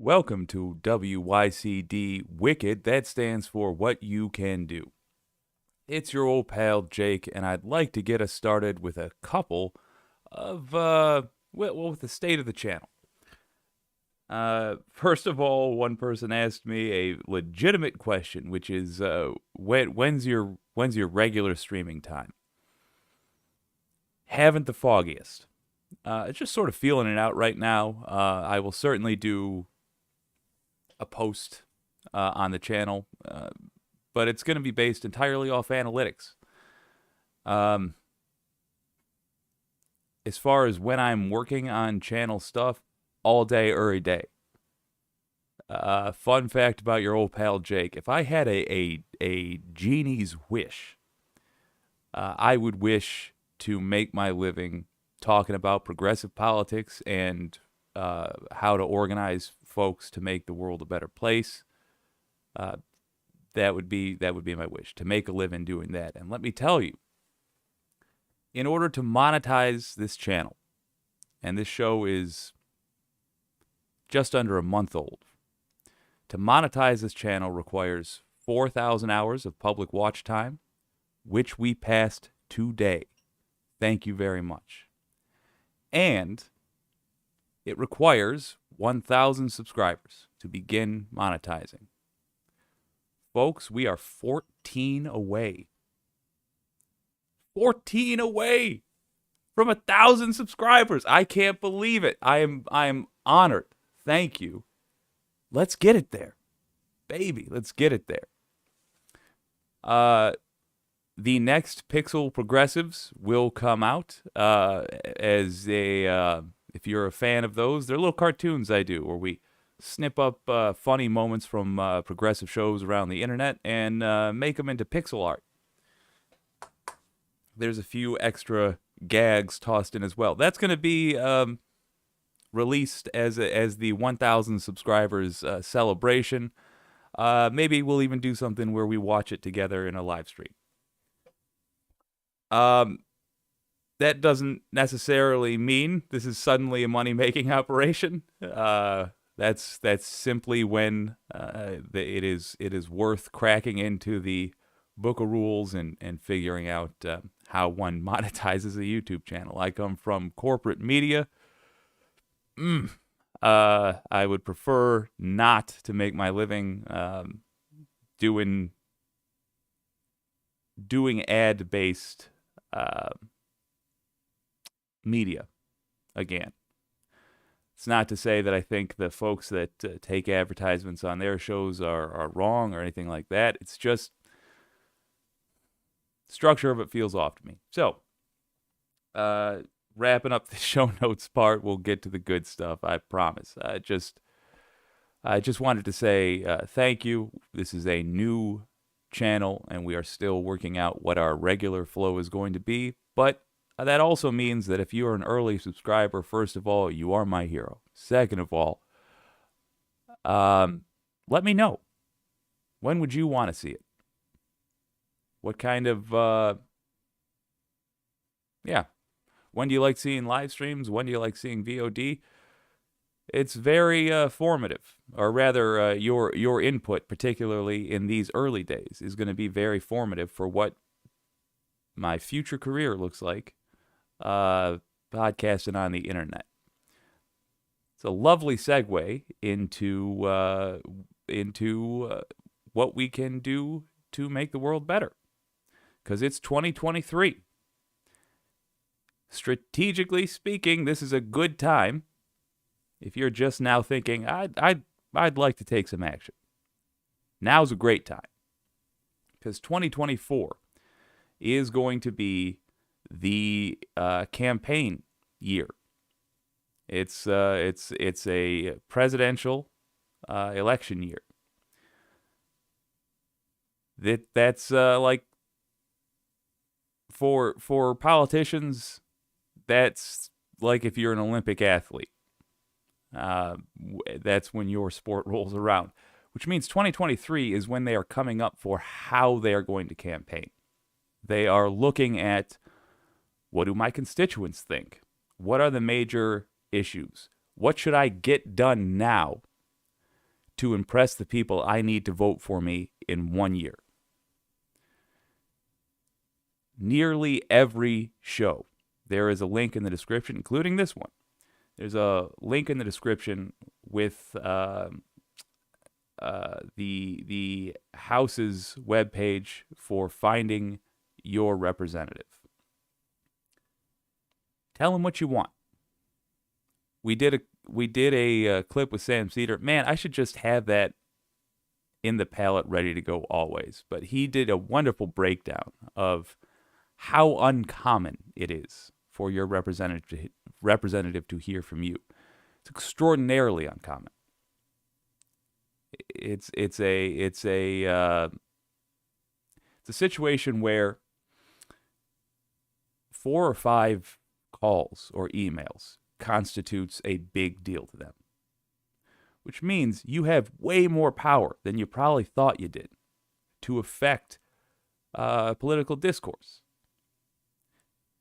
Welcome to WYCD Wicked. That stands for What You Can Do. It's your old pal Jake, and I'd like to get us started with a couple of, with the state of the channel. First of all, one person asked me a legitimate question, which is, when's your regular streaming time? Haven't the foggiest. It's just sort of feeling it out right now. I will certainly do a post on the channel, but it's going to be based entirely off analytics. As far as when I'm working on channel stuff, all day, every day. Fun fact about your old pal Jake: if I had a genie's wish, I would wish to make my living talking about progressive politics and how to organize folks to make the world a better place. That would be my wish, to make a living doing that. And let me tell you, in order to monetize this channel, and this show is just under a month old, to monetize this channel requires 4,000 hours of public watch time, which we passed today. Thank you very much. And it requires 1,000 subscribers to begin monetizing. Folks, we are 14 away. 14 away from 1,000 subscribers. I can't believe it. I am honored. Thank you. Let's get it there. Baby, let's get it there. The next Pixel Progressives will come out as a... if you're a fan of those, they're little cartoons I do where we snip up funny moments from progressive shows around the internet and make them into pixel art. There's a few extra gags tossed in as well. That's going to be released as the 1,000 subscribers celebration. Maybe we'll even do something where we watch it together in a live stream. That doesn't necessarily mean this is suddenly a money-making operation. That's simply when it is worth cracking into the book of rules and figuring out how one monetizes a YouTube channel. I come from corporate media. I would prefer not to make my living doing ad-based media again. It's not to say that I think the folks that take advertisements on their shows are wrong or anything like that. It's just the structure of it feels off to me. So, wrapping up the show notes part, we'll get to the good stuff, I promise. I just wanted to say thank you. This is a new channel, and we are still working out what our regular flow is going to be, but that also means that if you are an early subscriber, first of all, you are my hero. Second of all, let me know. When would you want to see it? What kind of, when do you like seeing live streams? When do you like seeing VOD? It's very formative, or rather, your input, particularly in these early days, is going to be very formative for what my future career looks like. Podcasting on the internet. It's a lovely segue into what we can do to make the world better, because it's 2023. Strategically speaking, this is a good time. If you're just now thinking, I'd like to take some action, now's a great time, because 2024 is going to be the campaign year. It's a presidential election year. That's like for politicians, that's like if you're an Olympic athlete. That's when your sport rolls around, which means 2023 is when they are coming up for how they are going to campaign. They are looking at, what do my constituents think? What are the major issues? What should I get done now to impress the people I need to vote for me in 1 year. Nearly every show, there is a link in the description, including this one. There's a link in the description with the House's webpage for finding your representative. Tell them what you want. We did a clip with Sam Cedar. Man, I should just have that in the palette ready to go always. But he did a wonderful breakdown of how uncommon it is for your representative to hear from you. It's extraordinarily uncommon. It's a situation where 4 or 5 calls or emails constitutes a big deal to them, which means you have way more power than you probably thought you did to affect political discourse.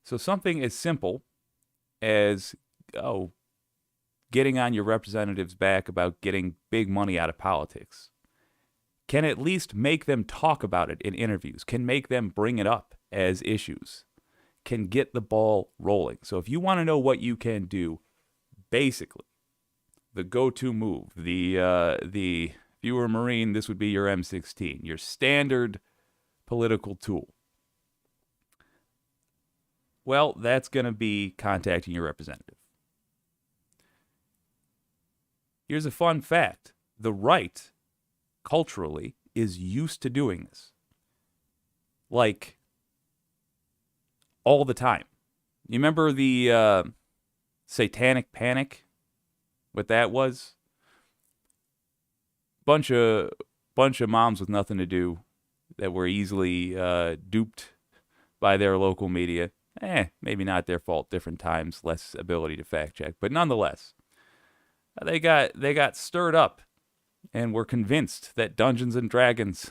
So something as simple as getting on your representative's back about getting big money out of politics can at least make them talk about it in interviews, can make them bring it up as issues, can get the ball rolling. So if you want to know what you can do, basically, the go-to move, if you were a Marine, this would be your M16, your standard political tool. Well, that's going to be contacting your representative. Here's a fun fact. The right, culturally, is used to doing this. Like, all the time. You remember the satanic panic? What that was? Bunch of moms with nothing to do that were easily duped by their local media. Maybe not their fault. Different times, less ability to fact check, but nonetheless, they got stirred up and were convinced that Dungeons and Dragons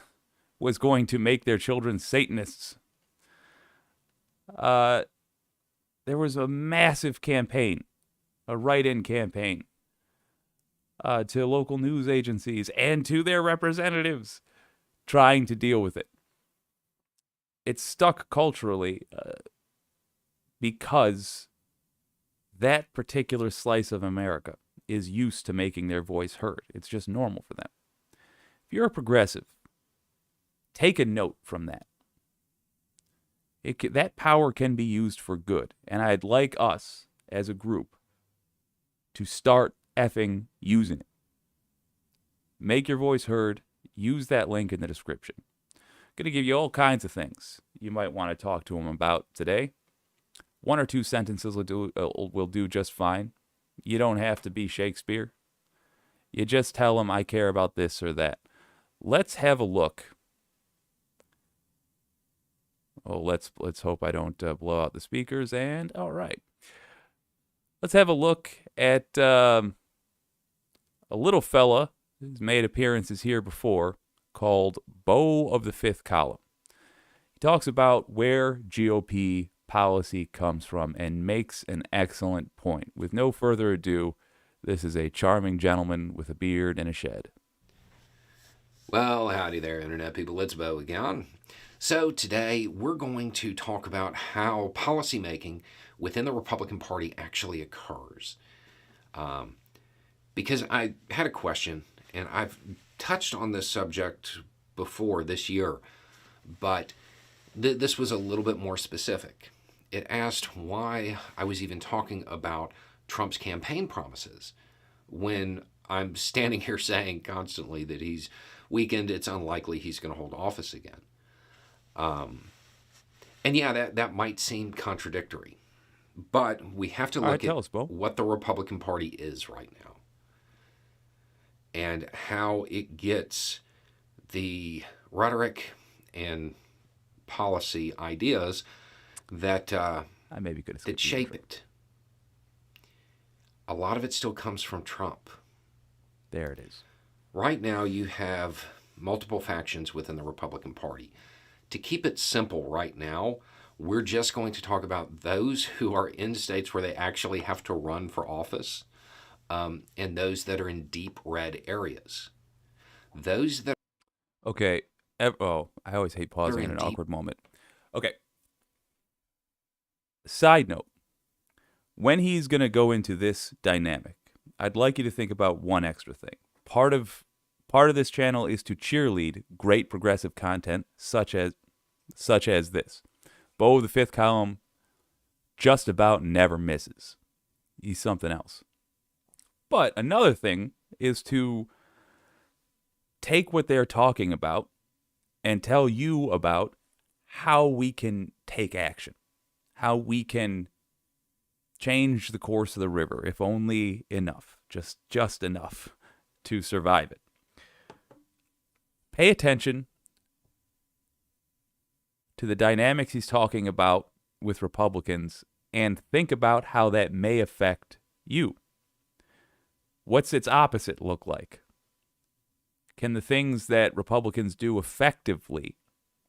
was going to make their children Satanists. There was a massive campaign, a write-in campaign, to local news agencies and to their representatives trying to deal with it. It's stuck culturally because that particular slice of America is used to making their voice heard. It's just normal for them. If you're a progressive, take a note from that. That power can be used for good. And I'd like us, as a group, to start effing using it. Make your voice heard. Use that link in the description. I'm going to give you all kinds of things you might want to talk to them about today. 1 or 2 sentences will do just fine. You don't have to be Shakespeare. You just tell them, I care about this or that. Let's have a look. Oh, let's hope I don't blow out the speakers. And all right, let's have a look at a little fella who's made appearances here before, called Beau of the Fifth Column. He talks about where GOP policy comes from and makes an excellent point. With no further ado, this is a charming gentleman with a beard and a shed. Well, howdy there, Internet people. It's Beau again. So today we're going to talk about how policymaking within the Republican Party actually occurs. Because I had a question, and I've touched on this subject before this year, but this was a little bit more specific. It asked why I was even talking about Trump's campaign promises when I'm standing here saying constantly that he's weakened, it's unlikely he's going to hold office again. And yeah, that might seem contradictory, but we have to look at what the Republican Party is right now and how it gets the rhetoric and policy ideas that shape it. A lot of it still comes from Trump. There it is. Right now, you have multiple factions within the Republican Party. To keep it simple right now, we're just going to talk about those who are in states where they actually have to run for office, and those that are in deep red areas. Those that Okay. Oh, I always hate pausing in in an deep awkward moment. Okay. Side note. When he's going to go into this dynamic, I'd like you to think about one extra thing. Part of this channel is to cheerlead great progressive content such as this. Bo, the fifth column, just about never misses. He's something else. But another thing is to take what they're talking about and tell you about how we can take action, how we can change the course of the river, if only enough, just enough to survive it. Pay attention to the dynamics he's talking about with Republicans and think about how that may affect you. What's its opposite look like? Can the things that Republicans do effectively,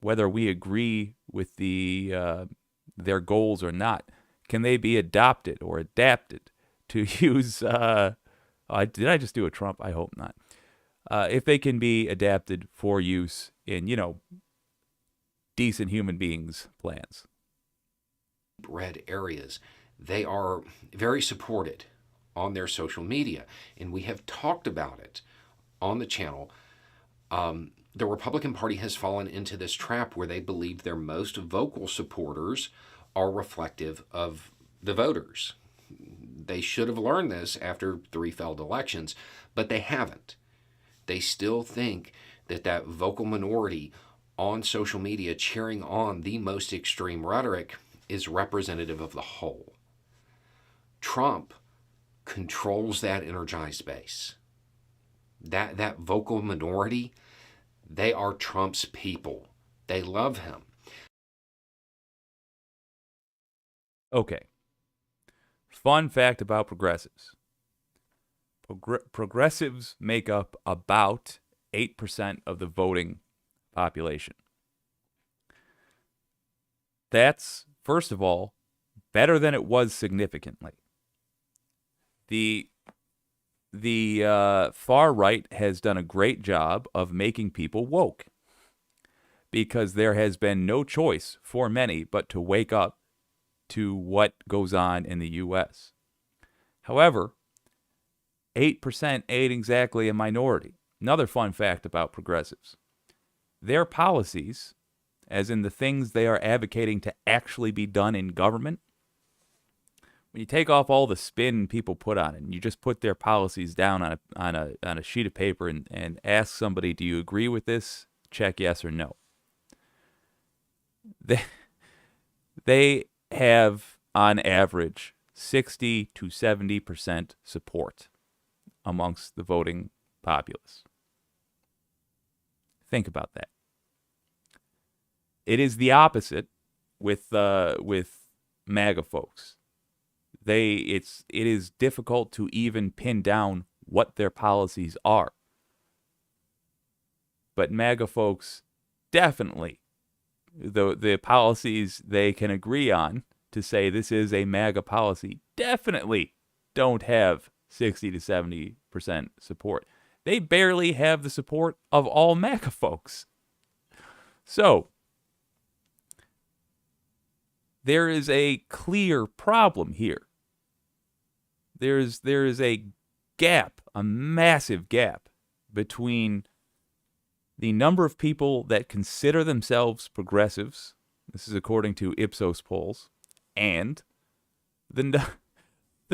whether we agree with their goals or not, can they be adopted or adapted to use? Did I just do a Trump? I hope not. If they can be adapted for use in, decent human beings' plans. red areas, they are very supported on their social media, and we have talked about it on the channel. The Republican Party has fallen into this trap where they believe their most vocal supporters are reflective of the voters. They should have learned this after 3 failed elections, but they haven't. They still think that vocal minority on social media cheering on the most extreme rhetoric is representative of the whole. Trump controls that energized base. That vocal minority, they are Trump's people. They love him. Okay. Fun fact about progressives. Progressives make up about 8% of the voting population. That's, first of all, better than it was significantly. The far right has done a great job of making people woke because there has been no choice for many but to wake up to what goes on in the U.S. However, 8% ain't exactly a minority. Another fun fact about progressives. Their policies, as in the things they are advocating to actually be done in government, when you take off all the spin people put on it and you just put their policies down on a sheet of paper and ask somebody, do you agree with this? Check yes or no. They have, on average, 60 to 70% support amongst the voting populace. Think about that. It is the opposite with MAGA folks. It is difficult to even pin down what their policies are. But MAGA folks definitely, the policies they can agree on to say this is a MAGA policy, definitely don't have 60 to 70% support. They barely have the support of all MAGA folks. So, there is a clear problem here. There is a gap, a massive gap, between the number of people that consider themselves progressives, this is according to Ipsos polls, and the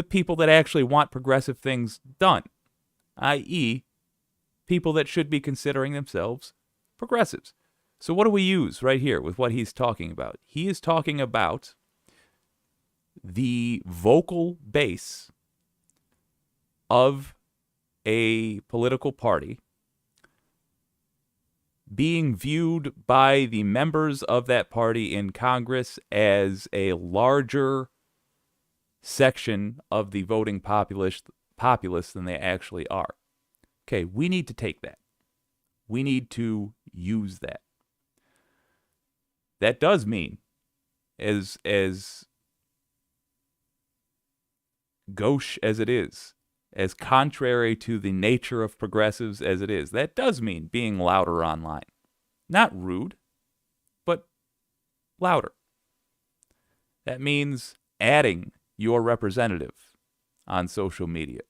people that actually want progressive things done, i.e., people that should be considering themselves progressives. So what do we use right here with what he's talking about? He is talking about the vocal base of a political party being viewed by the members of that party in Congress as a larger section of the voting populace than they actually are. Okay, we need to take that. We need to use that. That does mean, as gauche as it is, as contrary to the nature of progressives as it is, that does mean being louder online. Not rude, but louder. That means adding your representative on social media,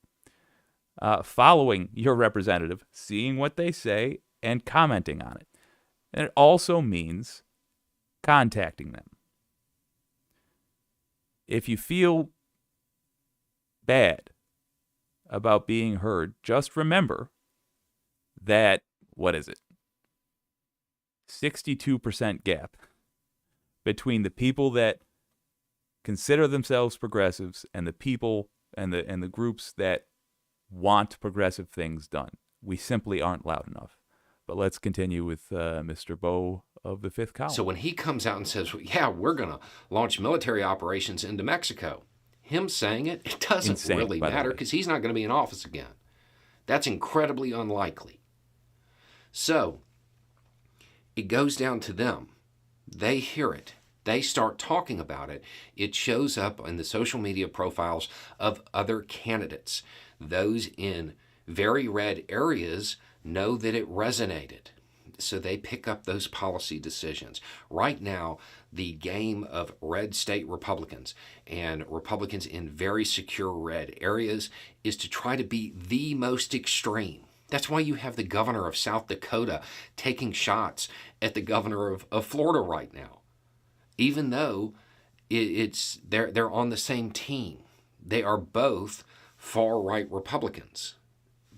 following your representative, seeing what they say, and commenting on it. And it also means contacting them. If you feel bad about being heard, just remember that, 62% gap between the people that consider themselves progressives and the people and the groups that want progressive things done. We simply aren't loud enough. But let's continue with Mr. Bo of the Fifth Column. So when he comes out and says, yeah, we're going to launch military operations into Mexico, him saying it doesn't really matter because he's not going to be in office again. That's incredibly unlikely. So it goes down to them. They hear it. They start talking about it. It shows up in the social media profiles of other candidates. Those in very red areas know that it resonated. So they pick up those policy decisions. Right now, the game of red state Republicans and Republicans in very secure red areas is to try to be the most extreme. That's why you have the governor of South Dakota taking shots at the governor of Florida right now. Even though they're on the same team. They are both far-right Republicans.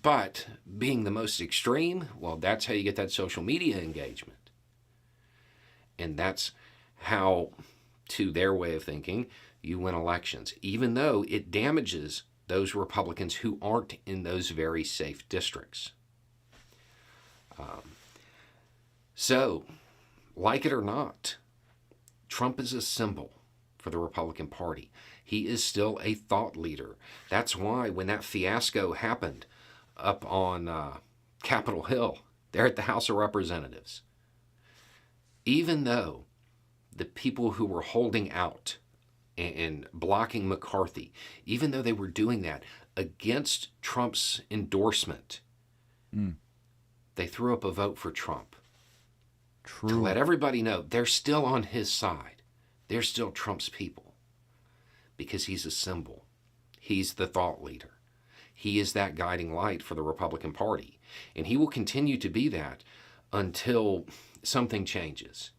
But being the most extreme, well, that's how you get that social media engagement. And that's how, to their way of thinking, you win elections, even though it damages those Republicans who aren't in those very safe districts. So, like it or not, Trump is a symbol for the Republican Party. He is still a thought leader. That's why when that fiasco happened up on Capitol Hill, there at the House of Representatives, even though the people who were holding out and blocking McCarthy, even though they were doing that against Trump's endorsement, they threw up a vote for Trump. True. To let everybody know they're still on his side. They're still Trump's people because he's a symbol. He's the thought leader. He is that guiding light for the Republican Party. And he will continue to be that until something changes.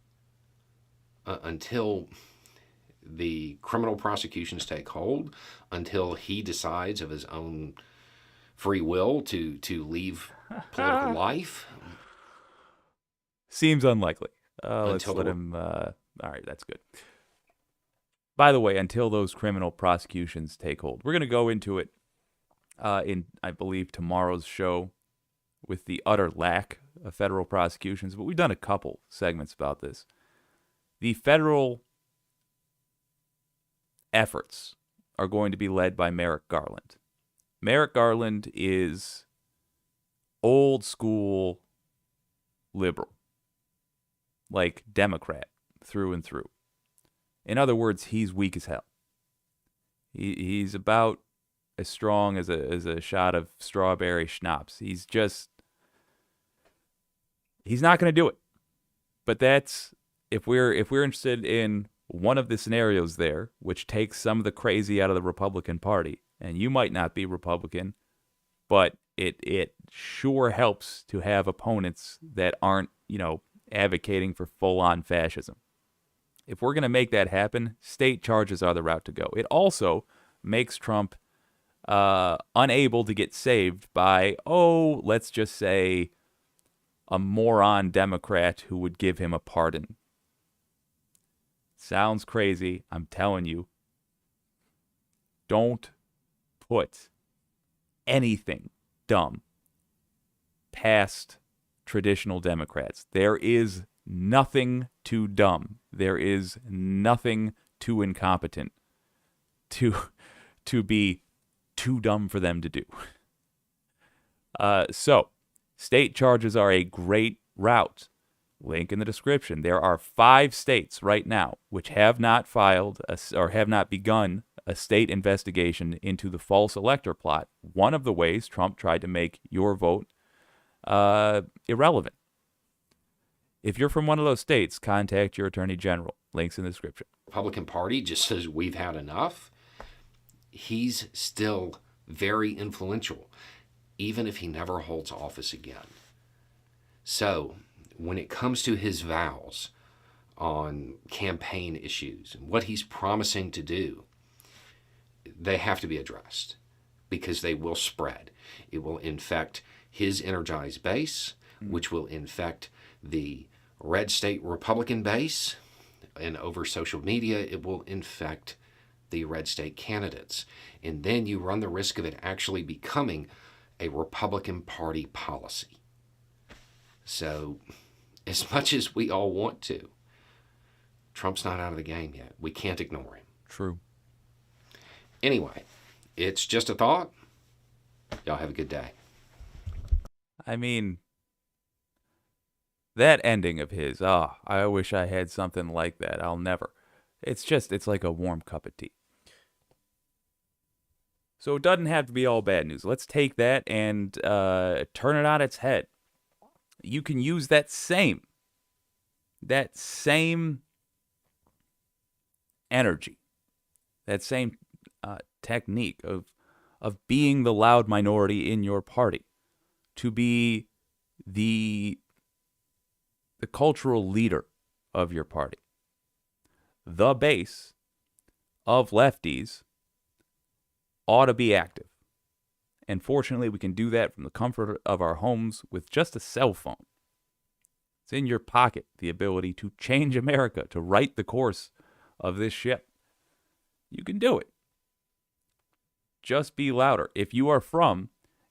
Until the criminal prosecutions take hold, until he decides of his own free will to leave political life. Seems unlikely. Let's let him... all right, that's good. By the way, until those criminal prosecutions take hold, we're going to go into it in, I believe, tomorrow's show with the utter lack of federal prosecutions, but we've done a couple segments about this. The federal efforts are going to be led by Merrick Garland. Merrick Garland is old school liberal, like Democrat through and through. In other words, he's weak as hell. He's about as strong as a shot of strawberry schnapps. He's not going to do it. But that's if we're interested in one of the scenarios there, which takes some of the crazy out of the Republican Party, and you might not be Republican, but it sure helps to have opponents that aren't, advocating for full-on fascism. If we're going to make that happen, state charges are the route to go. It also makes Trump unable to get saved by, let's just say, a moron Democrat who would give him a pardon. Sounds crazy, I'm telling you. Don't put anything dumb past traditional Democrats. There is nothing too dumb. There is nothing too incompetent to be too dumb for them to do. So, state charges are a great route. Link in the description. There are 5 states right now which have not filed or have not begun a state investigation into the false elector plot. One of the ways Trump tried to make your vote irrelevant. If you're from one of those states, contact your attorney general. Links in the description. Republican Party just says we've had enough. He's still very influential, even if he never holds office again. So when it comes to his vows on campaign issues and what he's promising to do, they have to be addressed because they will spread. It will infect his energized base, which will infect the red state Republican base, and over social media, it will infect the red state candidates. And then you run the risk of it actually becoming a Republican Party policy. So as much as we all want to, Trump's not out of the game yet. We can't ignore him. True. Anyway, it's just a thought. Y'all have a good day. I mean, that ending of his, I wish I had something like that. I'll never. It's like a warm cup of tea. So it doesn't have to be all bad news. Let's take that and turn it on its head. You can use that same energy, that same technique of being the loud minority in your party to be the cultural leader of your party. The base of lefties ought to be active. And fortunately, we can do that from the comfort of our homes with just a cell phone. It's in your pocket, the ability to change America, to right the course of this ship. You can do it. Just be louder. If you are from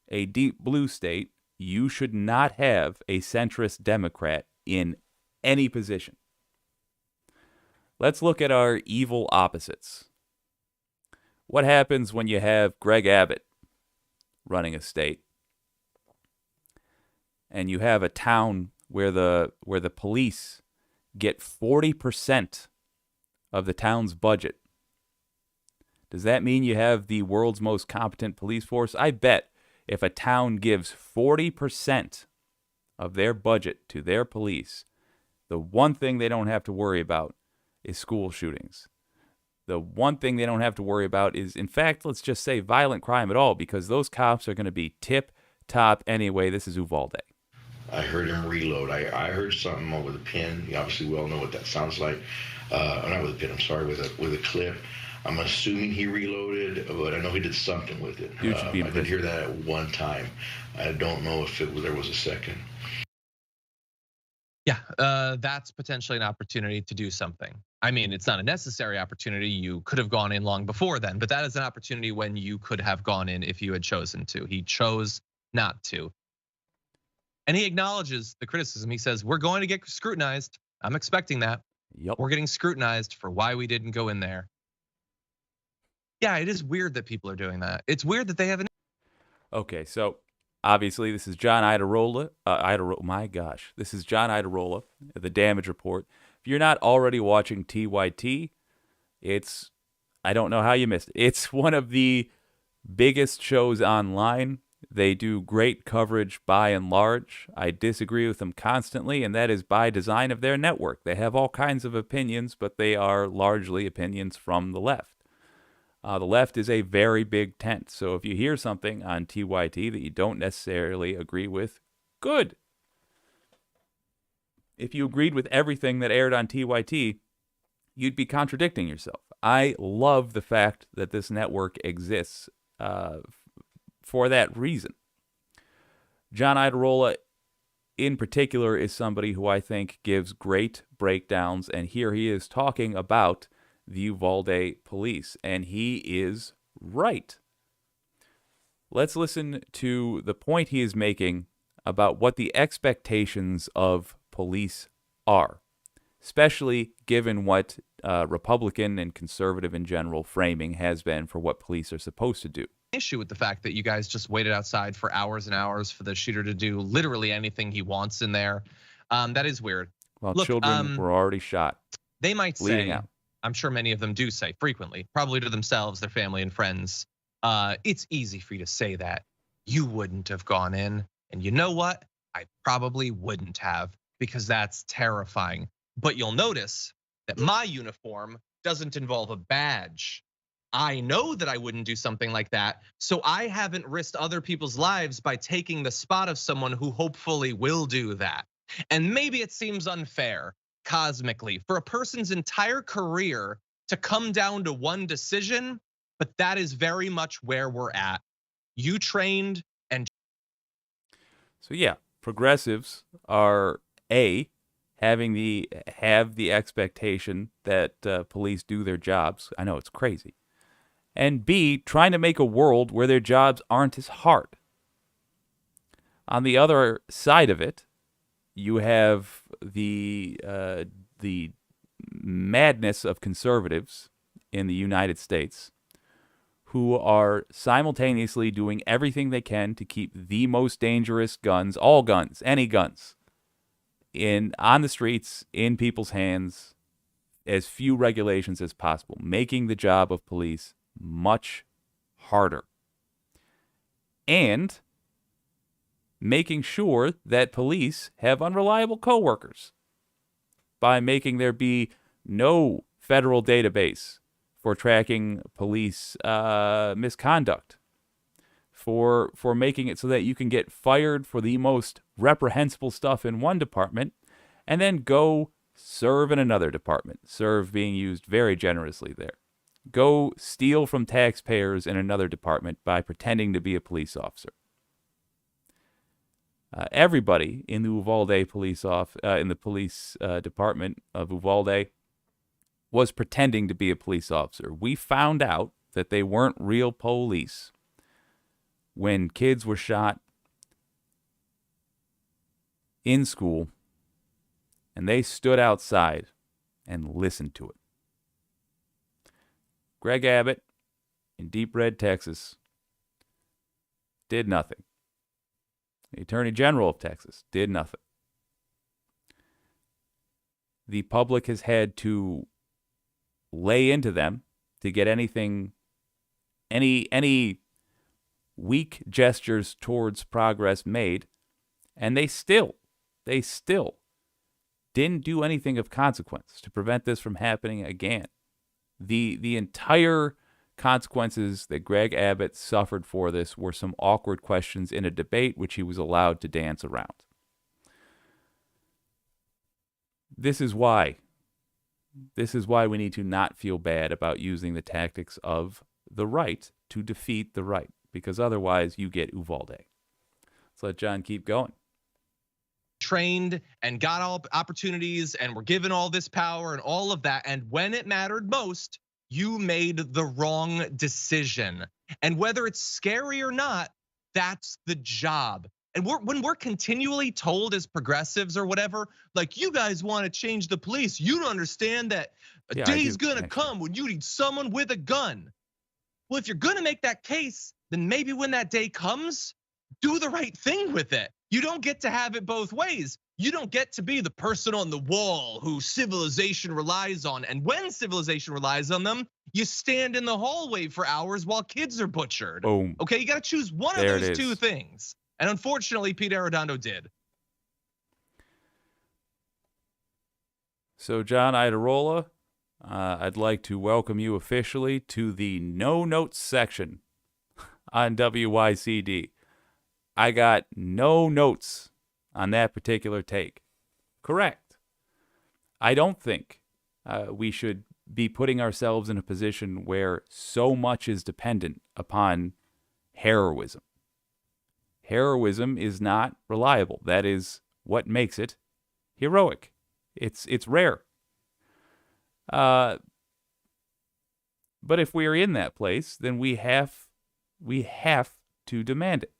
a deep blue state, you should not have a centrist Democrat in any position. Let's look at our evil opposites. What happens when you have Greg Abbott running a state and you have a town where the police get 40% of the town's budget? Does that mean you have the world's most competent police force? I bet if a town gives 40% of their budget to their police, the one thing they don't have to worry about is school shootings. The one thing they don't have to worry about is, in fact, let's just say violent crime at all, because those cops are going to be tip-top anyway. This is Uvalde. I heard him reload. I heard something with a pin. Obviously, we all know what that sounds like. Not with a pin, I'm sorry, with a clip. I'm assuming he reloaded, but I know he did something with it. Dude should be in I did hear that at one time. I don't know if there was a second. Yeah, that's potentially an opportunity to do something. I mean, it's not a necessary opportunity. You could have gone in long before then, but that is an opportunity when you could have gone in if you had chosen to. He chose not to. And he acknowledges the criticism. He says, we're going to get scrutinized. I'm expecting that. Yep. We're getting scrutinized for why we didn't go in there. Yeah, it is weird that people are doing that. It's weird that they have an. Okay, so obviously this is John Iadarola. My gosh, this is John Iadarola, the Damage Report. If you're not already watching TYT, I don't know how you missed it. It's one of the biggest shows online. They do great coverage by and large. I disagree with them constantly, and that is by design of their network. They have all kinds of opinions, but they are largely opinions from the left. The left is a very big tent. So if you hear something on TYT that you don't necessarily agree with, good. If you agreed with everything that aired on TYT, you'd be contradicting yourself. I love the fact that this network exists for that reason. John Iadarola, in particular, is somebody who I think gives great breakdowns, and here he is talking about the Uvalde police, and he is right. Let's listen to the point he is making about what the expectations of police are, especially given what Republican and conservative in general framing has been for what police are supposed to do. Issue with the fact that you guys just waited outside for hours and hours for the shooter to do literally anything he wants in there. That is weird. Well, look, children were already shot. They might say, out. I'm sure many of them do say frequently, probably to themselves, their family and friends, it's easy for you to say that. You wouldn't have gone in. And you know what? I probably wouldn't have, because that's terrifying. But you'll notice that my uniform doesn't involve a badge. I know that I wouldn't do something like that, so I haven't risked other people's lives by taking the spot of someone who hopefully will do that. And maybe it seems unfair cosmically for a person's entire career to come down to one decision, but that is very much where we're at. You trained and So yeah, progressives are have the expectation that police do their jobs. I know it's crazy. And B, trying to make a world where their jobs aren't as hard. On the other side of it, you have the madness of conservatives in the United States who are simultaneously doing everything they can to keep the most dangerous guns, all guns, any guns, on the streets, in people's hands, as few regulations as possible, making the job of police much harder. And making sure that police have unreliable coworkers by making there be no federal database for tracking police misconduct, for making it so that you can get fired for the most reprehensible stuff in one department and then go serve in another department, serve being used very generously there. Go steal from taxpayers in another department by pretending to be a police officer. Everybody in the Uvalde police department of Uvalde was pretending to be a police officer. We found out that they weren't real police when kids were shot in school, and they stood outside and listened to it. Greg Abbott in Deep Red, Texas, did nothing. The Attorney General of Texas did nothing. The public has had to lay into them to get any weak gestures towards progress made, and they still didn't do anything of consequence to prevent this from happening again. The entire consequences that Greg Abbott suffered for this were some awkward questions in a debate which he was allowed to dance around. This is why we need to not feel bad about using the tactics of the right to defeat the right, because otherwise you get Uvalde. Let's let John keep going. Trained and got all opportunities and were given all this power and all of that. And when it mattered most, you made the wrong decision. And whether it's scary or not, that's the job. And when we're continually told as progressives or whatever, like, you guys want to change the police, you don't understand that a day's gonna come when you need someone with a gun. Well, if you're gonna make that case, then maybe when that day comes, do the right thing with it. You don't get to have it both ways. You don't get to be the person on the wall who civilization relies on. And when civilization relies on them, you stand in the hallway for hours while kids are butchered. Boom. Okay, you gotta choose one of those two things. And unfortunately, Pete Arredondo did. So, John Idarola, I'd like to welcome you officially to the no notes section on WYCD. I got no notes on that particular take. Correct. I don't think we should be putting ourselves in a position where so much is dependent upon heroism. Heroism is not reliable. That is what makes it heroic. It's rare. But if we are in that place, then we have to demand it.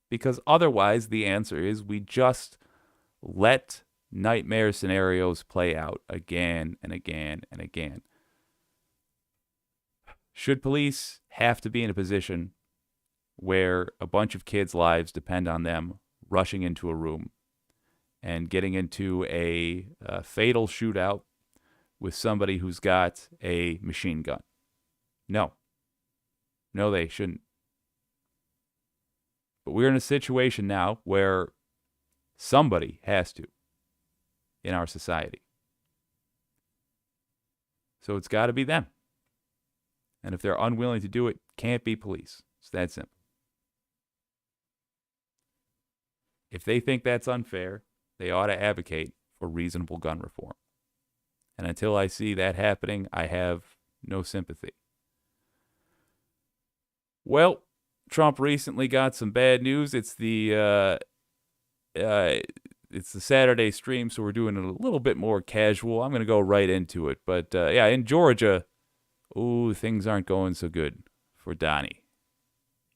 Because otherwise, the answer is we just let nightmare scenarios play out again and again and again. Should police have to be in a position where a bunch of kids' lives depend on them rushing into a room and getting into a fatal shootout with somebody who's got a machine gun. No. No, they shouldn't. But we're in a situation now where somebody has to in our society. So it's got to be them. And if they're unwilling to do it, can't be police. It's that simple. If they think that's unfair, they ought to advocate for reasonable gun reform. And until I see that happening, I have no sympathy. Well, Trump recently got some bad news. It's the Saturday stream, so we're doing it a little bit more casual. I'm going to go right into it. But yeah, in Georgia, things aren't going so good for Donnie.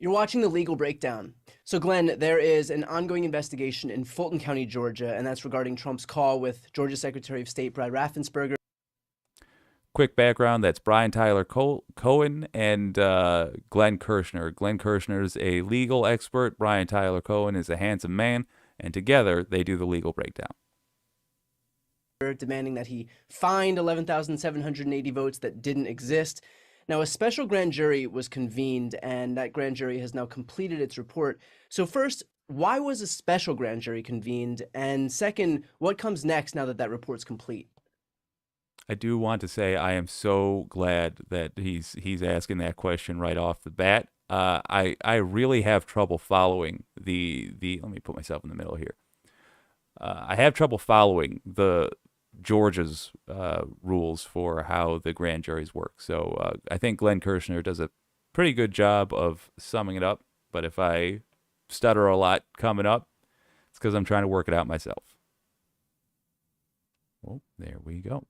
You're watching The Legal Breakdown. So, Glenn, there is an ongoing investigation in Fulton County, Georgia, and that's regarding Trump's call with Georgia Secretary of State Brad Raffensperger. Quick background, that's Brian Tyler Cohen and Glenn Kirshner. Glenn Kirshner is a legal expert. Brian Tyler Cohen is a handsome man, and together they do The Legal Breakdown. Demanding that he find 11,780 votes that didn't exist. Now, a special grand jury was convened, and that grand jury has now completed its report. So first, why was a special grand jury convened? And second, what comes next now that that report's complete? I do want to say I am so glad that he's asking that question right off the bat. I really have trouble following the let me put myself in the middle here. I have trouble following the Georgia's rules for how the grand juries work. So I think Glenn Kirshner does a pretty good job of summing it up. But if I stutter a lot coming up, it's because I'm trying to work it out myself. Well, there we go.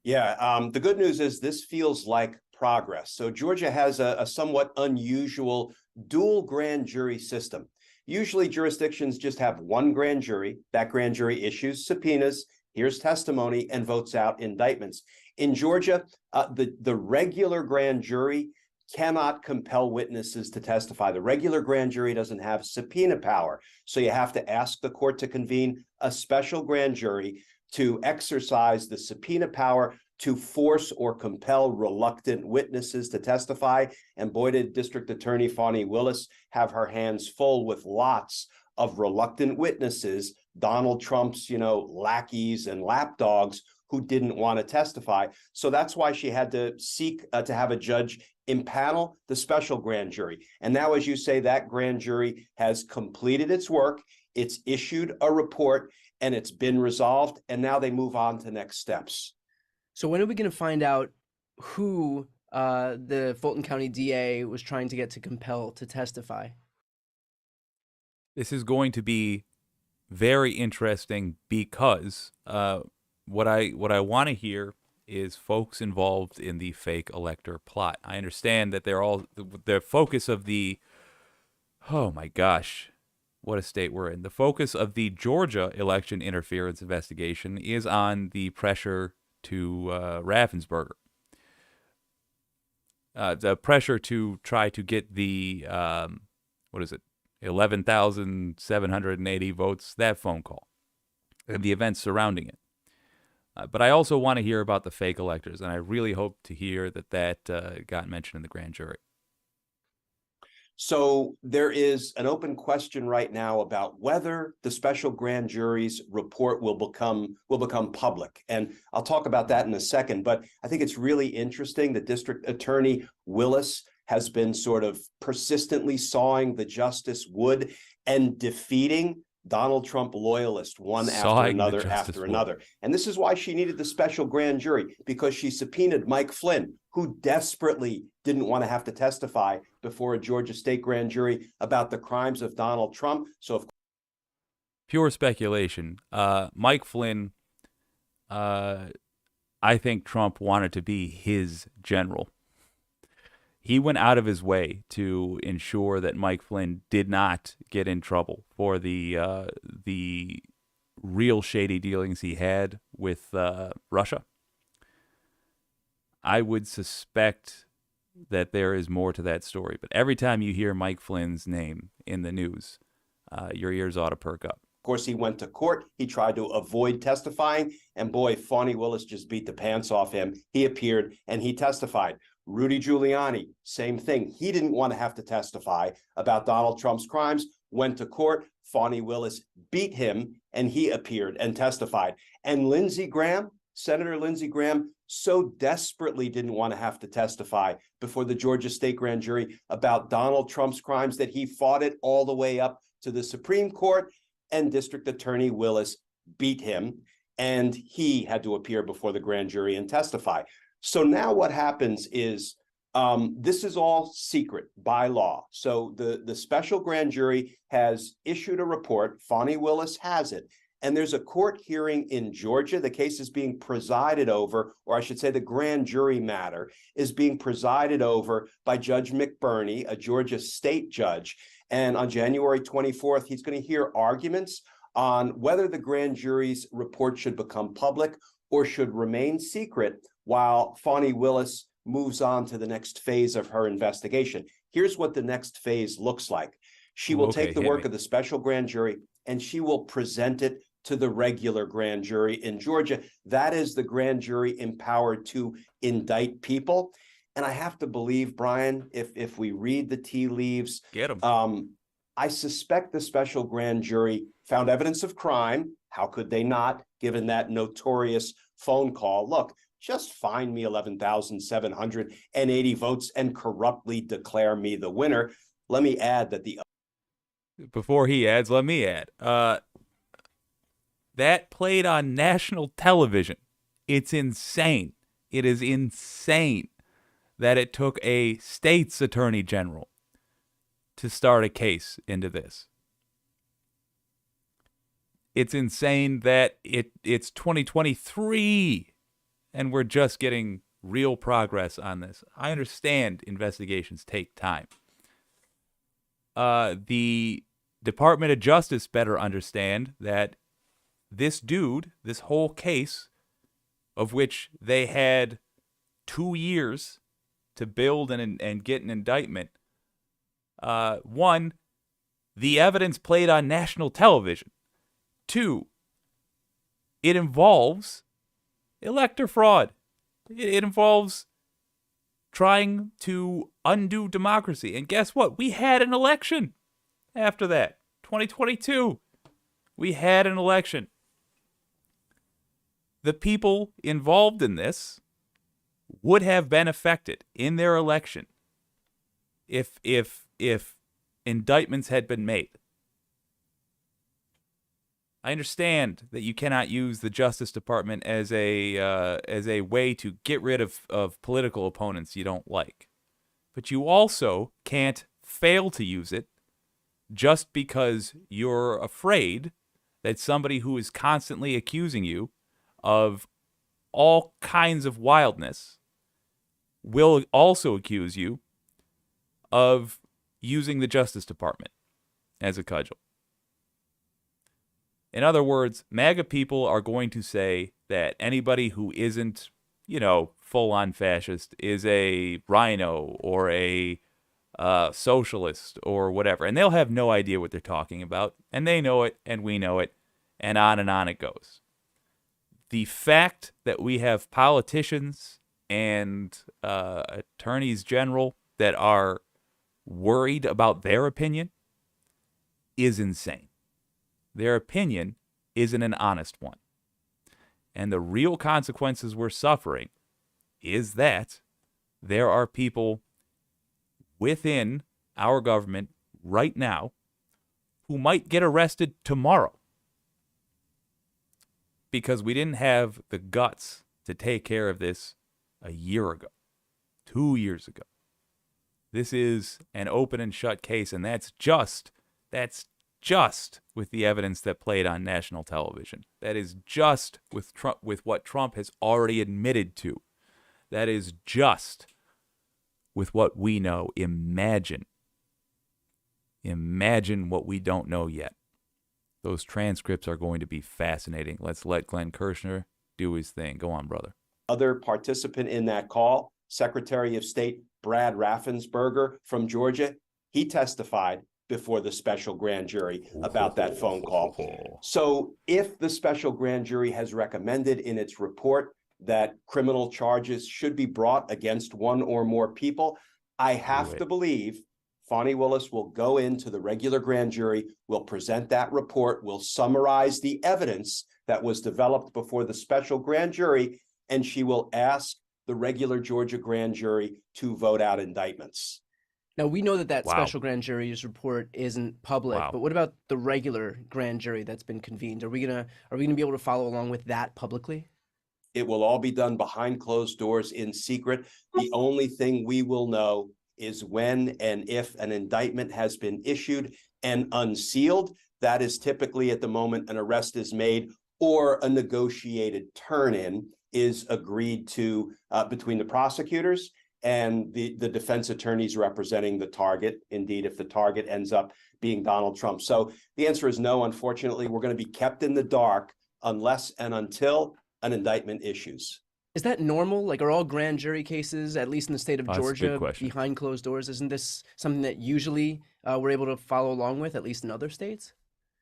Yeah, the good news is this feels like progress. So Georgia has a somewhat unusual dual grand jury system. Usually jurisdictions just have one grand jury. That grand jury issues subpoenas, hears testimony, and votes out indictments. In Georgia, the regular grand jury cannot compel witnesses to testify. The regular grand jury doesn't have subpoena power. So you have to ask the court to convene a special grand jury to exercise the subpoena power to force or compel reluctant witnesses to testify. And boy, did District Attorney Fani Willis have her hands full with lots of reluctant witnesses, Donald Trump's, lackeys and lapdogs who didn't want to testify. So that's why she had to seek to have a judge impanel the special grand jury. And now, as you say, that grand jury has completed its work. It's issued a report and it's been resolved. And now they move on to next steps. So when are we going to find out who the Fulton County DA was trying to get to compel to testify? This is going to be very interesting because what I want to hear is folks involved in the fake elector plot. I understand that the focus of the, oh my gosh, what a state we're in. The focus of the Georgia election interference investigation is on the pressure to Raffensperger. The pressure to try to get the, 11,780 votes, that phone call, and the events surrounding it. But I also want to hear about the fake electors, and I really hope to hear that got mentioned in the grand jury. So there is an open question right now about whether the special grand jury's report will become public. And I'll talk about that in a second. But I think it's really interesting that District Attorney Willis has been sort of persistently sawing the justice wood and defeating Donald Trump loyalists one after another. And this is why she needed the special grand jury, because she subpoenaed Mike Flynn, who desperately didn't want to have to testify before a Georgia state grand jury about the crimes of Donald Trump. So, pure speculation. Mike Flynn, I think Trump wanted to be his general. He went out of his way to ensure that Mike Flynn did not get in trouble for the real shady dealings he had with Russia. I would suspect that there is more to that story. But every time you hear Mike Flynn's name in the news, your ears ought to perk up. course, he went to court. He tried to avoid testifying. And boy, Fani Willis just beat the pants off him. He appeared and he testified. Rudy Giuliani, same thing. He didn't want to have to testify about Donald Trump's crimes, went to court. Fani Willis beat him and he appeared and testified. And Lindsey Graham, Senator Lindsey Graham, so desperately didn't want to have to testify before the Georgia state grand jury about Donald Trump's crimes that he fought it all the way up to the Supreme Court, and District Attorney Willis beat him, and he had to appear before the grand jury and testify. So now what happens is this is all secret by law. So the special grand jury has issued a report. Fani Willis has it. And there's a court hearing in Georgia. The case is being presided over, or I should say the grand jury matter is being presided over by Judge McBurney, a Georgia state judge. And on January 24th, he's going to hear arguments on whether the grand jury's report should become public or should remain secret while Fani Willis moves on to the next phase of her investigation. Here's what the next phase looks like. She will take the work of the special grand jury and she will present it to the regular grand jury in Georgia. That is the grand jury empowered to indict people. And I have to believe, Brian, if we read the tea leaves, I suspect the special grand jury found evidence of crime. How could they not, given that notorious phone call? Look, just find me 11,780 votes and corruptly declare me the winner. Let me add that Before he adds, let me add. That played on national television. It's insane. It is insane that it took a state's attorney general to start a case into this. It's insane that it's 2023 and we're just getting real progress on this. I understand investigations take time. The Department of Justice better understand that this dude, this whole case, of which they had 2 years to build and get an indictment, one, the evidence played on national television. Two, it involves elector fraud. It involves trying to undo democracy. And guess what? We had an election after that. 2022. We had an election. The people involved in this would have been affected in their election if indictments had been made. I understand that you cannot use the Justice Department as a way to get rid of political opponents you don't like. But you also can't fail to use it just because you're afraid that somebody who is constantly accusing you of all kinds of wildness will also accuse you of using the Justice Department as a cudgel. In other words, MAGA people are going to say that anybody who isn't, full-on fascist is a rhino or a socialist or whatever. And they'll have no idea what they're talking about. And they know it, and we know it, and on it goes. The fact that we have politicians and attorneys general that are worried about their opinion is insane. Their opinion isn't an honest one. And the real consequences we're suffering is that there are people within our government right now who might get arrested tomorrow because we didn't have the guts to take care of this a year ago, 2 years ago. This is an open and shut case, and that's just with the evidence that played on national television. That is just with Trump, with what Trump has already admitted to. That is just with what we know. Imagine what we don't know yet. Those transcripts are going to be fascinating. Let's let Glenn Kirshner do his thing. Go on, brother. Other participant in that call, Secretary of State Brad Raffensperger from Georgia, he testified before the special grand jury about that phone call. So if the special grand jury has recommended in its report that criminal charges should be brought against one or more people, I have to believe Fani Willis will go into the regular grand jury, will present that report, will summarize the evidence that was developed before the special grand jury, and she will ask the regular Georgia grand jury to vote out indictments. Now, we know that Wow. special grand jury's report isn't public, Wow. but what about the regular grand jury that's been convened? Are we gonna be able to follow along with that publicly? It will all be done behind closed doors in secret. The only thing we will know is when and if an indictment has been issued and unsealed. That is typically at the moment an arrest is made or a negotiated turn-in is agreed to between the prosecutors and the defense attorneys representing the target, indeed, if the target ends up being Donald Trump. So the answer is no, unfortunately. We're going to be kept in the dark unless and until an indictment issues. Is that normal? Like, are all grand jury cases, at least in the state of That's a good Georgia, question. behind closed doors? Isn't this something that usually we're able to follow along with, at least in other states?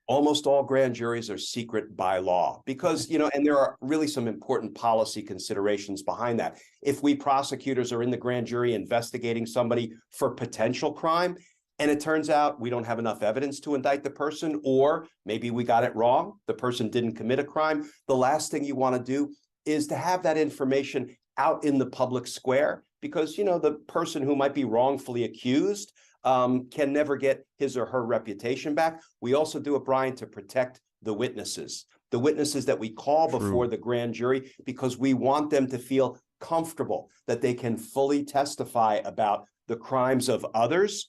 Almost all grand juries are secret by law because, and there are really some important policy considerations behind that. If we prosecutors are in the grand jury investigating somebody for potential crime, and it turns out we don't have enough evidence to indict the person, or maybe we got it wrong, the person didn't commit a crime, the last thing you want to do is to have that information out in the public square because, the person who might be wrongfully accused can never get his or her reputation back. We also do it, Brian, to protect the witnesses that we call before the grand jury, because we want them to feel comfortable that they can fully testify about the crimes of others.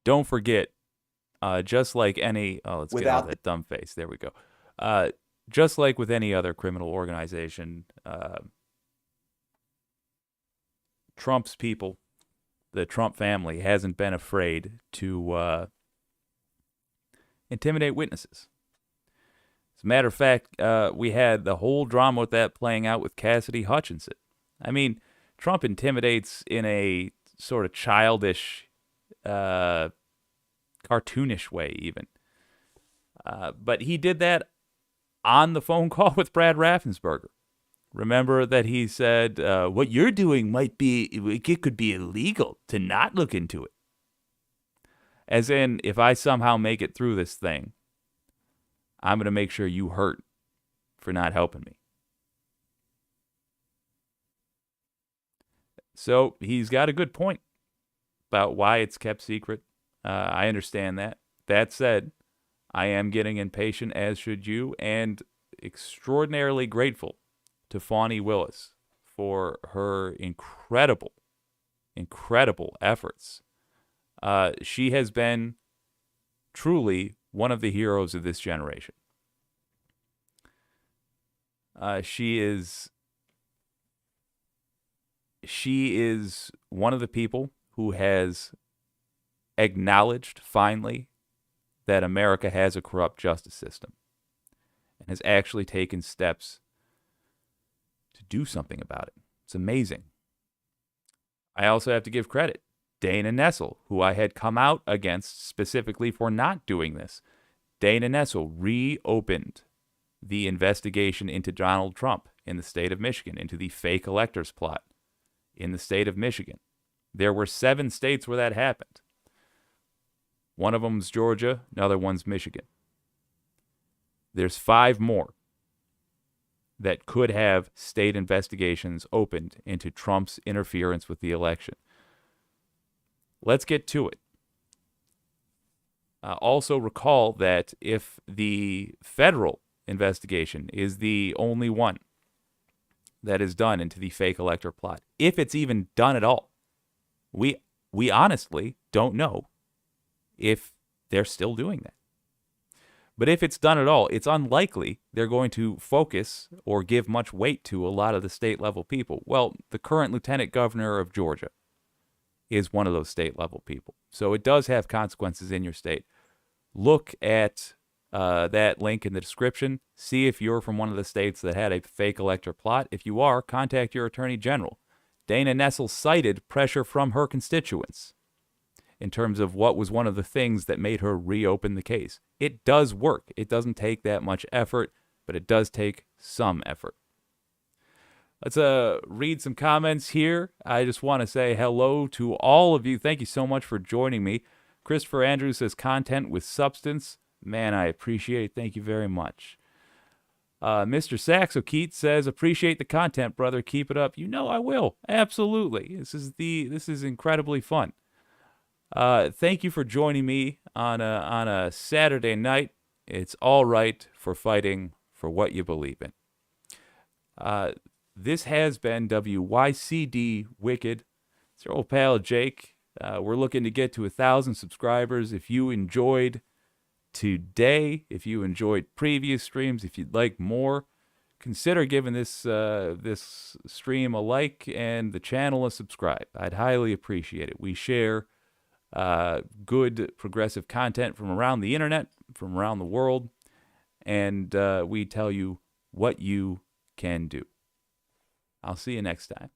Don't forget, just like any, let's get out Without of that dumb face. There we go. Just like with any other criminal organization, Trump's people, the Trump family, hasn't been afraid to intimidate witnesses. As a matter of fact, we had the whole drama with that playing out with Cassidy Hutchinson. I mean, Trump intimidates in a sort of childish, cartoonish way even. But he did that on the phone call with Brad Raffensperger. Remember that he said, what you're doing it could be illegal to not look into it. As in, if I somehow make it through this thing, I'm going to make sure you hurt for not helping me. So he's got a good point about why it's kept secret. I understand that. That said, I am getting impatient, as should you, and extraordinarily grateful to Fani Willis for her incredible efforts. She has been truly one of the heroes of this generation. She is one of the people who has acknowledged finally that America has a corrupt justice system and has actually taken steps to do something about it. It's amazing. I also have to give credit. Dana Nessel, who I had come out against specifically for not doing this. Dana Nessel reopened the investigation into Donald Trump in the state of Michigan, into the fake electors plot in the state of Michigan. There were 7 states where that happened. One of them's Georgia, another one's Michigan. There's 5 more that could have state investigations opened into Trump's interference with the election. Let's get to it. Also recall that if the federal investigation is the only one that is done into the fake elector plot, if it's even done at all, we honestly don't know if they're still doing that. But if it's done at all, it's unlikely they're going to focus or give much weight to a lot of the state level people. Well, the current lieutenant governor of Georgia is one of those state level people. So it does have consequences in your state. Look at that link in the description. See if you're from one of the states that had a fake elector plot. If you are, contact your attorney general. Dana Nessel cited pressure from her constituents. in terms of what was one of the things that made her reopen the case. It does work. It doesn't take that much effort, but it does take some effort. Let's read some comments here. I just want to say hello to all of you. Thank you so much for joining me. Christopher Andrews says, content with substance. Man, I appreciate it. Thank you very much. Mr. Saxo Keat says, appreciate the content, brother. Keep it up. You know I will. Absolutely. This is incredibly fun. Thank you for joining me on a Saturday night. It's all right for fighting for what you believe in. This has been WYCD Wicked. It's your old pal Jake. We're looking to get to 1,000 subscribers. If you enjoyed today, if you enjoyed previous streams, if you'd like more, consider giving this this stream a like and the channel a subscribe. I'd highly appreciate it. We share good progressive content from around the internet, from around the world, and we tell you what you can do. I'll see you next time.